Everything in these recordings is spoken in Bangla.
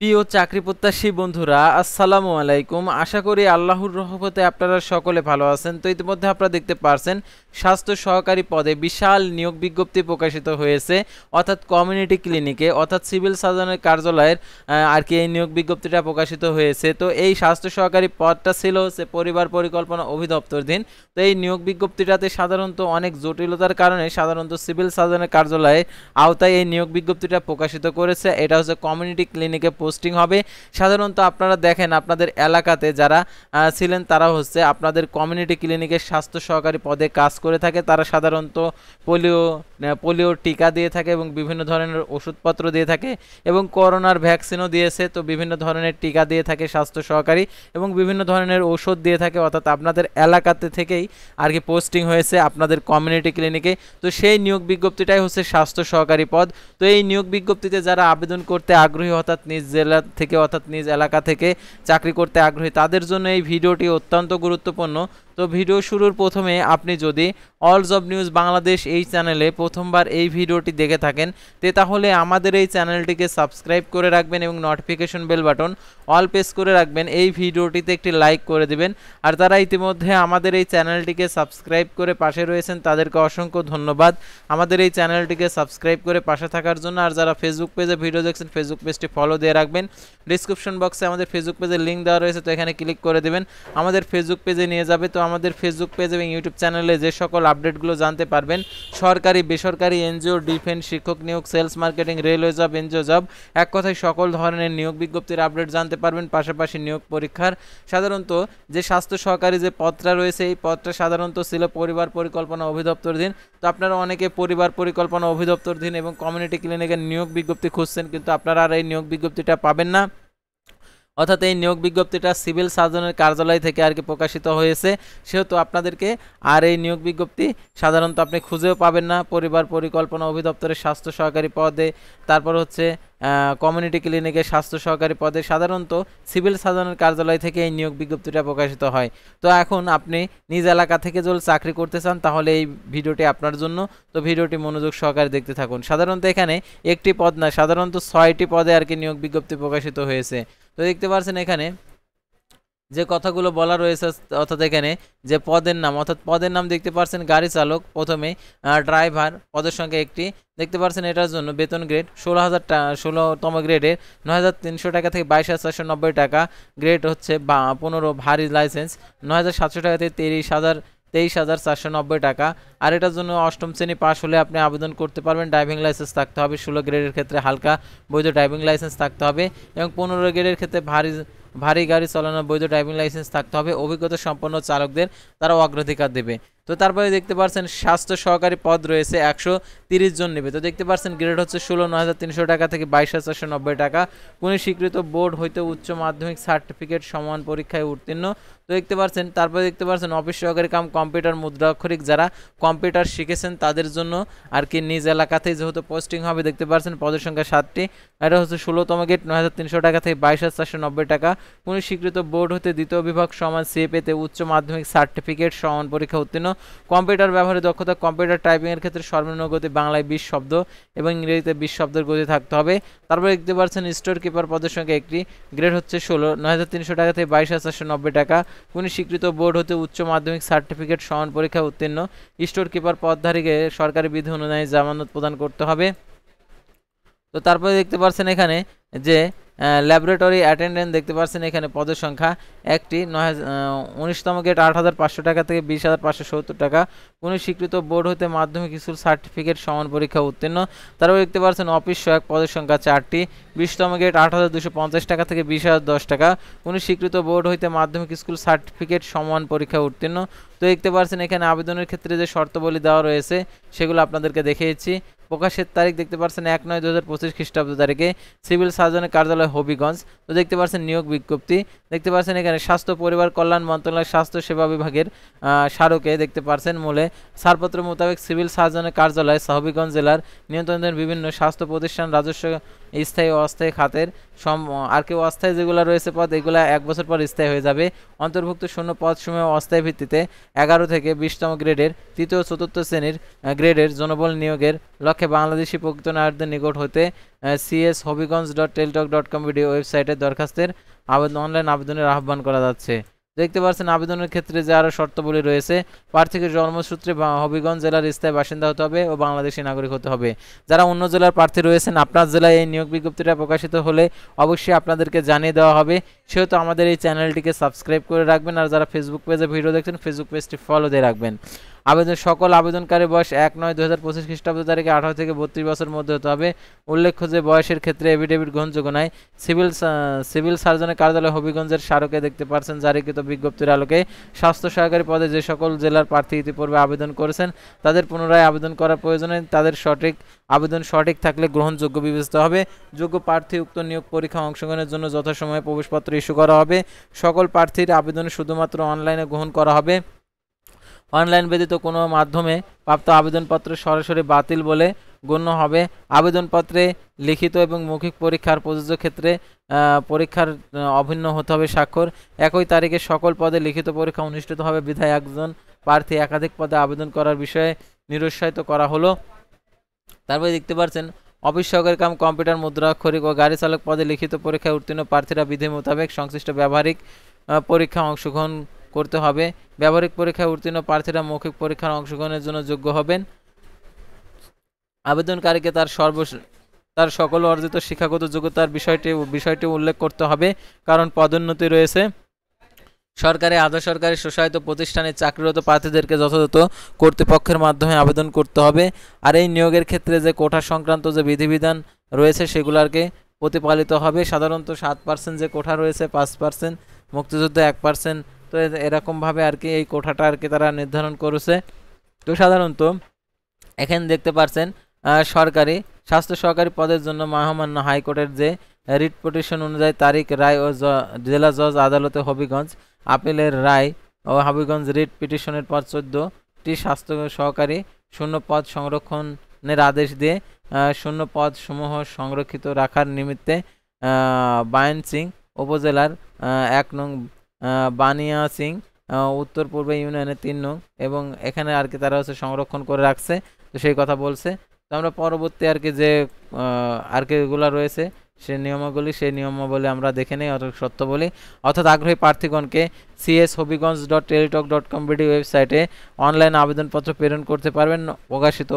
প্রিয় চাকরি প্রত্যাশী বন্ধুরা, আসসালামু আলাইকুম। আশা করি আল্লাহর রহমতে আপনারা সকলে ভালো আছেন। তো ইতিমধ্যে আপনারা দেখতে পারছেন স্বাস্থ্য সহকারী পদে বিশাল নিয়োগ বিজ্ঞপ্তি প্রকাশিত হয়েছে, অর্থাৎ কমিউনিটি ক্লিনিকে, অর্থাৎ সিভিল সার্জনের কার্যালয়ের আর কি এই নিয়োগ বিজ্ঞপ্তিটা প্রকাশিত হয়েছে। তো এই স্বাস্থ্য সহকারী পদটা ছিল হচ্ছে পরিবার পরিকল্পনা অধিদপ্তরধীন। তো এই নিয়োগ বিজ্ঞপ্তিটাতে সাধারণত অনেক জটিলতার কারণে সাধারণত সিভিল সার্জনের কার্যালয়ে আওতায় এই নিয়োগ বিজ্ঞপ্তিটা প্রকাশিত করেছে। এটা হচ্ছে কমিউনিটি ক্লিনিকে পোস্টিং হবে। সাধারণত আপনারা দেখেন আপনাদের এলাকাতে যারা ছিলেন তারা হচ্ছে আপনাদের কমিউনিটি ক্লিনিকের স্বাস্থ্য সহকারী পদে কাজ করে থাকে। তারা সাধারণত পোলিও টিকা দিয়ে থাকে এবং বিভিন্ন ধরনের ওষুধপত্র দিয়ে থাকে এবং করোনার ভ্যাকসিনও দিয়েছে। তো বিভিন্ন ধরনের টিকা দিয়ে থাকে স্বাস্থ্য সহকারী এবং বিভিন্ন ধরনের ওষুধ দিয়ে থাকে, অর্থাৎ আপনাদের এলাকাতে থেকেই আর কি পোস্টিং হয়েছে আপনাদের কমিউনিটি ক্লিনিকে। তো সেই নিয়োগ বিজ্ঞপ্তিটাই হচ্ছে স্বাস্থ্য সহকারী পদ। তো এই নিয়োগ বিজ্ঞপ্তিতে যারা আবেদন করতে আগ্রহী, অর্থাৎ নিজ জেলা থেকে অর্থাৎ নিজ এলাকা থেকে চাকরি করতে আগ্রহী, তাদের জন্য এই ভিডিওটি অত্যন্ত গুরুত্বপূর্ণ। তো ভিডিও শুরুর প্রথমে আপনি যদি অল জব নিউজ বাংলাদেশ এই চ্যানেলে প্রথমবার এই ভিডিওটি দেখে থাকেন তাহলে আমাদের এই চ্যানেলটিকে সাবস্ক্রাইব করে রাখবেন এবং notification bell button all press করে রাখবেন। এই ভিডিওটিতে একটি লাইক করে দিবেন। আর যারা ইতিমধ্যে আমাদের এই চ্যানেলটিকে সাবস্ক্রাইব করে পাশে রয়েছেন তাদেরকে অসংখ্য ধন্যবাদ আমাদের এই চ্যানেলটিকে সাবস্ক্রাইব করে পাশে থাকার জন্য। আর যারা ফেসবুক পেজে ভিডিও দেখছেন ফেসবুক পেজটি ফলো দিয়ে রাখবেন। ডিসক্রিপশন বক্সে আমাদের ফেসবুক পেজের লিঙ্ক দেওয়া রয়েছে, তো এখানে ক্লিক করে দেবেন, আমাদের ফেসবুক পেজে নিয়ে যাবে। তো আমাদের ফেসবুক পেজ এবং ইউটিউব চ্যানেলে যে সকল আপডেটগুলো জানতে পারবেন, সরকারি বেসরকারি এনজিও, ডিফেন্স, শিক্ষক নিয়োগ, sales marketing, railway job, NGO job, এক কথায় সকল ধরনের নিয়োগ বিজ্ঞপ্তির আপডেট জানতে পারবেন। পাশাপাশি নিয়োগ পরীক্ষার সাধারণত যে স্বাস্থ্য সহকারী যে পদটা রয়েছে এই পদটা সাধারণত ছিল পরিবার পরিকল্পনা অধিদপ্তরধীন। তো আপনারা অনেকে পরিবার পরিকল্পনা অধিদপ্তরধীন এবং কমিউনিটি ক্লিনিকের নিয়োগ বিজ্ঞপ্তি খুঁজছেন, কিন্তু আপনারা আর এই নিয়োগ বিজ্ঞপ্তিটা পাবেন না। অর্থাৎ এই নিয়োগ বিজ্ঞপ্তিটা সিভিল সার্জনের কার্যালয় থেকে আর কি প্রকাশিত হয়েছে, সেহেতু আপনাদেরকে আর এই নিয়োগ বিজ্ঞপ্তি সাধারণত আপনি খুঁজেও পাবেন না। পরিবার পরিকল্পনা অধিদপ্তরের স্বাস্থ্য সহকারী পদে, তারপর হচ্ছে কমিউনিটি ক্লিনিকের স্বাস্থ্য সহকারী পদে সাধারণত সিভিল সার্জনের কার্যালয় থেকে এই নিয়োগ বিজ্ঞপ্তিটা প্রকাশিত হয়। তো এখন আপনি নিজ এলাকা থেকে যদি চাকরি করতে চান তাহলে এই ভিডিওটি আপনার জন্য। তো ভিডিওটি মনোযোগ সহকারে দেখতে থাকুন। সাধারণত এখানে একটি পদ না, সাধারণত 6টি পদে আর কি নিয়োগ বিজ্ঞপ্তি প্রকাশিত হয়েছে। তো দেখতে পাচ্ছেন এখানে যে কথাগুলো বলা রয়েছে, অর্থাৎ এখানে যে পদের নাম, অর্থাৎ পদের নাম দেখতে পাচ্ছেন গাড়ি চালক, প্রথমে ড্রাইভার, পদের সংখ্যা একটি দেখতে পাচ্ছেন। এটার জন্য বেতন গ্রেড 16তম গ্রেডের 9,300 টাকা থেকে 22,490 টাকা। গ্রেড হচ্ছে 15 ভারী লাইসেন্স 9,700 টাকা থেকে 23,490 টাকা। আর এটার জন্য অষ্টম শ্রেণী পাশ হলে আপনি আবেদন করতে পারবেন। ড্রাইভিং লাইসেন্স থাকতে হবে, 16 গ্রেডের ক্ষেত্রে হালকা বৈধ ড্রাইভিং লাইসেন্স থাকতে হবে এবং 15 গ্রেডের ক্ষেত্রে ভারী গাড়ি চালানোর বৈধ ড্রাইভিং লাইসেন্স থাকতে হবে। অভিজ্ঞতা সম্পন্ন চালকদের তারা অগ্রাধিকার দেবে। তো তারপরে দেখতে পাচ্ছেন স্বাস্থ্য সহকারী পদ রয়েছে 130 জন নেবে। তো দেখতে পাচ্ছেন গ্রেড হচ্ছে 9,300 টাকা থেকে 22,490 টাকা। কোনো স্বীকৃত বোর্ড হইতে উচ্চ মাধ্যমিক সার্টিফিকেট সমান পরীক্ষায় উত্তীর্ণ। তো দেখতে পাচ্ছেন তারপরে দেখতে পাচ্ছেন অফিস সহকারী কাম কম্পিউটার মুদ্রাক্ষরিক, যারা কম্পিউটার শিখেছেন তাদের জন্য আর কি নিজ এলাকাতেই যেহেতু পোস্টিং হবে। দেখতে পাচ্ছেন পদের সংখ্যা 7টি। এটা হচ্ছে 16তম গ্রেড 9,300 টাকা থেকে 22,490 টাকা। কোনো স্বীকৃত বোর্ড হতে দ্বিতীয় বিভাগ সমান সিএপিতে উচ্চ মাধ্যমিক সার্টিফিকেট সমান পরীক্ষা উত্তীর্ণ। কম্পিউটার ব্যবহারে দক্ষতা, কম্পিউটার টাইপিংয়ের ক্ষেত্রে সর্বনিম্ন গতি বাংলায় 20 শব্দ এবং ইংরেজিতে 20 শব্দের গতি থাকতে হবে। তারপরে দেখতে পাচ্ছেন স্টোর কিপার পদের সংখ্যা একটি। গ্রেড হচ্ছে 9,300 টাকা থেকে 22,490 টাকা। কোনো স্বীকৃত বোর্ড হতে উচ্চ মাধ্যমিক সার্টিফিকেট সমান পরীক্ষা উত্তীর্ণ। স্টোর কিপার পদধারীকে সরকারি বিধি অনুযায়ী জামানত প্রদান করতে হবে। তো তারপরে দেখতে পাচ্ছেন এখানে যে ল্যাবরেটরি অ্যাটেন্ডেন্ট দেখতে পাচ্ছেন এখানে পদের সংখ্যা একটি। 19তম গ্রেড 8,500 টাকা থেকে 20,570 টাকা। কোনো স্বীকৃত বোর্ড হতে মাধ্যমিক স্কুল সার্টিফিকেট সমান পরীক্ষা উত্তীর্ণ। তারপরে দেখতে পাচ্ছেন অফিস সহায়ক পদের সংখ্যা 4টি। 20তম গ্রেড 8,250 টাকা থেকে 20,010 টাকা। কোনো স্বীকৃত বোর্ড হইতে মাধ্যমিক স্কুল সার্টিফিকেট সমান পরীক্ষা উত্তীর্ণ। তো দেখতে পাচ্ছেন এখানে আবেদনের ক্ষেত্রে যে শর্তাবলী দেওয়া রয়েছে সেগুলো আপনাদেরকে দেখিয়েছি। প্রকাশের তারিখ দেখতে পাচ্ছেন 1/9/2025 খ্রিস্টাব্দ তারিখে, সিভিল সার্জনের কার্যালয় হবিগঞ্জ। তো দেখতে পাচ্ছেন নিয়োগ বিজ্ঞপ্তি দেখতে পাচ্ছেন এখানে স্বাস্থ্য পরিবার কল্যাণ মন্ত্রণালয় স্বাস্থ্য সেবা বিভাগের স্মারকে দেখতে পাচ্ছেন মূলে ছাড়পত্র মোতাবেক সিভিল সার্জনের কার্যালয় হবিগঞ্জ জেলার নিয়ন্ত্রণাধীন বিভিন্ন স্বাস্থ্য প্রতিষ্ঠান রাজস্ব স্থায়ী ও অস্থায়ী খাতের আর কি অস্থায়ী যেগুলো রয়েছে পদ, এগুলো 1 বছর পর স্থায়ী হয়ে যাবে। অন্তর্ভুক্ত শূন্য পদসমূহ অস্থায়ী ভিত্তিতে 11 থেকে 20তম গ্রেডের 3য় ও 4র্থ শ্রেণীর গ্রেডের জনবল নিয়োগের লক্ষ্যে বাংলাদেশি প্রকৃত নাগরিকদের নিকট হতে cs.hobbygonz.teltalk.com ভিডিও ওয়েবসাইটে দরখাস্তের অনলাইন আবেদনের আহ্বান করা যাচ্ছে। দেখতে পাচ্ছেন আবেদনের ক্ষেত্রে যে আরও শর্তাবলী রয়েছে। প্রার্থীকে জন্মসূত্রে হবিগঞ্জ জেলার স্থায়ী বাসিন্দা হতে হবে ও বাংলাদেশী নাগরিক হতে হবে। যারা অন্য জেলার প্রার্থী রয়েছেন, আপনার জেলায় এই নিয়োগ বিজ্ঞপ্তিটা প্রকাশিত হলে অবশ্যই আপনাদেরকে জানিয়ে দেওয়া হবে। সেহেতু আমাদের এই চ্যানেলটিকে সাবস্ক্রাইব করে রাখবেন, আর যারা ফেসবুক পেজে ভিডিও দেখছেন ফেসবুক পেজটি ফলো দিয়ে রাখবেন। সকল আবেদনকারী বয়স 1/9/2025 খ্রিস্টাব্দ তারিখে 18 থেকে 32 বছরের মধ্যে হতে হবে। উল্লেখ্য যে বয়সের ক্ষেত্রে এফিডেভিট গ্রহণযোগ্য নয়। সিভিল সার্জনের কার্যালয় হবিগঞ্জের স্মারকে দেখতে পাচ্ছেন জারিকৃত বিজ্ঞপ্তির আলোকে স্বাস্থ্য সহকারী পদে যে সকল জেলার প্রার্থী ইতিপূর্বে আবেদন করেছেন তাদের পুনরায় আবেদন করার প্রয়োজনে তাদের আবেদন সঠিক থাকলে গ্রহণযোগ্য বিবেচিত হবে। যোগ্য প্রার্থী উক্ত নিয়োগ পরীক্ষা অংশগ্রহণের জন্য যথাসময়ে প্রবেশপত্র ইস্যু করা হবে। সকল প্রার্থীর আবেদন শুধুমাত্র অনলাইনে গ্রহণ করা হবে। অনলাইন ব্যতীত কোনো মাধ্যমে প্রাপ্ত আবেদনপত্র সরাসরি বাতিল বলে গণ্য হবে। আবেদনপত্রে লিখিত এবং মৌখিক পরীক্ষার প্রযোজ্য ক্ষেত্রে পরীক্ষার অভিন্ন হতে হবে স্বাক্ষর। একই তারিখে সকল পদে লিখিত পরীক্ষা অনুষ্ঠিত হবে বিধায় একজন প্রার্থী একাধিক পদে আবেদন করার বিষয়ে নিরুৎসাহিত করা হলো। তারপরে দেখতে পাচ্ছেন অফিস সহকারী কাম কম্পিউটার মুদ্রাক্ষরিক ও গাড়ি চালক পদে লিখিত পরীক্ষায় উত্তীর্ণ প্রার্থীরা বিধি মোতাবেক সংশ্লিষ্ট ব্যবহারিক পরীক্ষা অংশগ্রহণ করতে হবে। ব্যবহারিক পরীক্ষায় উত্তীর্ণ প্রার্থীরা মৌখিক পরীক্ষার অংশগ্রহণের জন্য যোগ্য হবেন। আবেদনকারীকে তার সকল অর্জিত শিক্ষাগত যোগ্যতার বিষয়টি উল্লেখ করতে হবে, কারণ পদোন্নতি রয়েছে। সরকারি আধা সরকারি স্বশাসিত প্রতিষ্ঠানে চাকরিরত প্রার্থীদেরকে যথাযথ কর্তৃপক্ষের মাধ্যমে আবেদন করতে হবে। আর এই নিয়োগের ক্ষেত্রে যে কোটা সংক্রান্ত যে বিধিবিধান রয়েছে সেগুলোকে প্রতিপালিত হবে। সাধারণত 7% যে কোটা রয়েছে, 5% মুক্তিযুদ্ধ 1%, তো এরকমভাবে আর কি এই কোটাটা আর কি তারা নির্ধারণ করেছে। তো সাধারণত এখানে দেখতে পাচ্ছেন সরকারি স্বাস্থ্য সহকারী পদের জন্য মহামান্য হাইকোর্টের যে রিট পিটিশন অনুযায়ী তারিখ রায় ও জেলা জজ আদালতে হবিগঞ্জ আপিলের রায় ও হবিগঞ্জ রিট পিটিশনের পর 14টি স্বাস্থ্য সহকারী শূন্য পদ সংরক্ষণের আদেশ দিয়ে শূন্য পদ সমূহ সংরক্ষিত রাখার নিমিত্তে বায়ন সিং উপজেলার 1 নং বানিয়া সিং উত্তর পূর্ব ইউনিয়নের 3 নং এবং এখানে আর কি তারা হচ্ছে সংরক্ষণ করে রাখছে। তো সেই কথা বলছে। তো আমরা পরবর্তী আর কি যে আর কি এগুলো রয়েছে সেই নিয়মাবলী আমরা দেখে নেই সত্য বলি। অর্থাৎ আগ্রহী প্রার্থীগণকে cs.hobbygonz.teltalk.com ভিডিও ওয়েবসাইটে অনলাইন আবেদনপত্র প্রেরণ করতে পারবেন। প্রকাশিত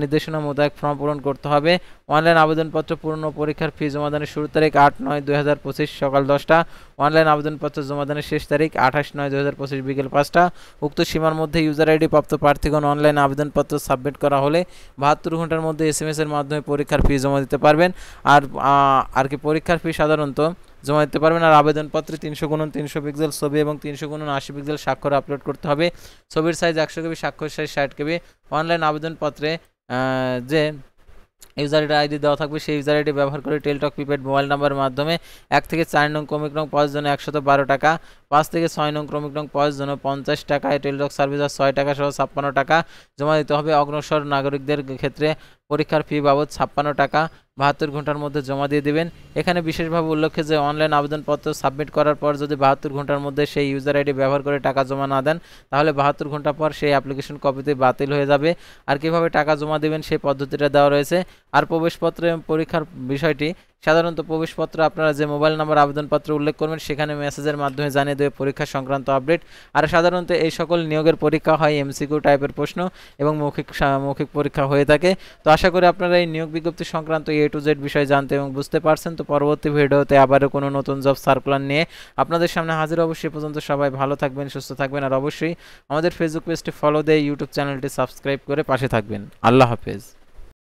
নির্দেশনা মোতাবেক ফর্ম পূরণ করতে হবে। অনলাইন আবেদনপত্র পূরণ ও পরীক্ষার ফি জমাদানের শুরু তারিখ 8/9/2025 সকাল 10টা। অনলাইন আবেদনপত্র জমাদানের শেষ তারিখ 28/9/2025 বিকেল 5টা। উক্ত সীমার মধ্যে ইউজার আইডি প্রাপ্ত প্রার্থীগণ অনলাইন আবেদনপত্র সাবমিট করা হলে 72 ঘন্টার মধ্যে SMS এর মাধ্যমে পরীক্ষার ফি জমা দিতে পারবেন। আর কি পরীক্ষার ফি সাধারণত জমা দিতে পারবেন। আর আবেদনপত্রে 300x300 পিক্সেল ছবি এবং 300x80 পিক্সেল স্বাক্ষর আপলোড করতে হবে। ছবির সাইজ 100 KB, স্বাক্ষর সাইজ 60 KB। অনলাইন আবেদনপত্রে যে ইউজার আইডি দেওয়া থাকবে সেই ইউজার আইডি ব্যবহার করে টেলটক প্রিপেড মোবাইল নাম্বারের মাধ্যমে 1 থেকে 4 নং ক্রমিক নং পদের জন্য 112 টাকা, 5 থেকে 6 নং ক্রমিক নং পদের জন্য 50 টাকা, টেলটক সার্ভিস 6 টাকা সহ 56 টাকা জমা দিতে হবে। অগ্রসর নাগরিকদের ক্ষেত্রে পরীক্ষার ফি বাবদ 56 টাকা 72 ঘন্টার মধ্যে জমা দিয়ে দিবেন। এখানে বিশেষভাবে উল্লেখ্য যে অনলাইন আবেদনপত্র সাবমিট করার পর যদি 72 ঘন্টার মধ্যে সেই ইউজার আইডি ব্যবহার করে টাকা জমা না দেন তাহলে 72 ঘন্টা পর সেই অ্যাপ্লিকেশন কপিতে বাতিল হয়ে যাবে। আর কিভাবে টাকা জমা দেবেন সেই পদ্ধতিটা দেওয়া রয়েছে। আর প্রবেশপত্রে পরীক্ষার বিষয়টি সাধারণত প্রবেশপত্র আপনারা যে মোবাইল নাম্বার আবেদনপত্রে উল্লেখ করবেন সেখানে মেসেজের মাধ্যমে জানিয়ে দেবে পরীক্ষা সংক্রান্ত আপডেট। আর সাধারণত এই সকল নিয়োগের পরীক্ষা হয় MCQ টাইপের প্রশ্ন এবং মৌখিক পরীক্ষা হয়ে থাকে। তো আশা করি আপনারা এই নিয়োগ বিজ্ঞপ্তি সংক্রান্ত A to Z বিষয় জানতে এবং বুঝতে পারছেন। তো পরবর্তী ভিডিওতে আবারও কোনো নতুন জব সার্কুলার নিয়ে আপনাদের সামনে হাজির। অবশ্যই পর্যন্ত সবাই ভালো থাকবেন, সুস্থ থাকবেন, আর অবশ্যই আমাদের ফেসবুক পেজটি ফলো দিয়ে ইউটিউব চ্যানেলটি সাবস্ক্রাইব করে পাশে থাকবেন। আল্লাহ হাফেজ।